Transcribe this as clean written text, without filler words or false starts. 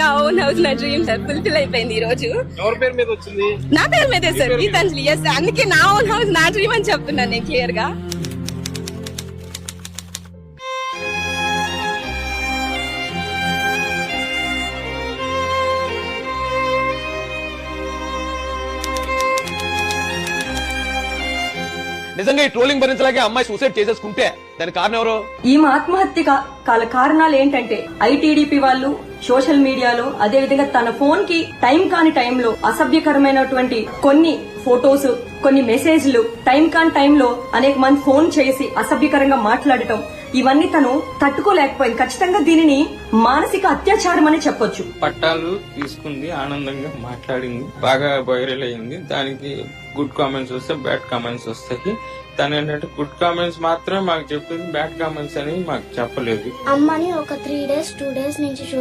నా own house నా dream sir fulfil అయిపోయింది ఈ రోజు. ఎవరి పేరు మీద వచ్చింది? నా పేరు మీదే సార్, గీతాంజలి. ఎస్, అందుకే నా ఓన్ హౌస్ నా డ్రీమ్ అని చెప్తున్నాను నేను క్లియర్ గా. నిజంగా ఈ ట్రోలింగ్ భరించలేక అమ్మాయి సూసైడ్ చేసేసుకుంటే దానికి కారణం ఎవరు? ఈమె ఆత్మహత్య కారణాలు ఏంటంటే ఐటీడీపీ వాళ్ళు సోషల్ మీడియాలో, అదే విధంగా తన ఫోన్ కి టైం కాని టైంలో అసభ్యకరమైనటువంటి కొన్ని ఫోటోస్, కొన్ని మెసేజ్లు టైం కాని టైంలో అనేక మంది ఫోన్ చేసి అసభ్యకరంగా మాట్లాడటం, ఇవన్నీ తను తట్టుకోలేకపోయింది. ఖచ్చితంగా దీనిని మానసిక అత్యాచారం అని చెప్పొచ్చు. పట్టాలు తీసుకుంది, ఆనందంగా మాట్లాడింది, బాగా వైరల్ అయింది. దానికి గుడ్ కామెంట్స్ వస్తాయి, బ్యాడ్ కామెంట్స్ వస్తాయి. తను ఏంటంటే గుడ్ కామెంట్స్ మాత్రమే మాకు చెప్పింది, బ్యాడ్ కామెంట్స్ అని మాకు చెప్పలేదు. అమ్మని ఒక 3 days 2 days నుంచి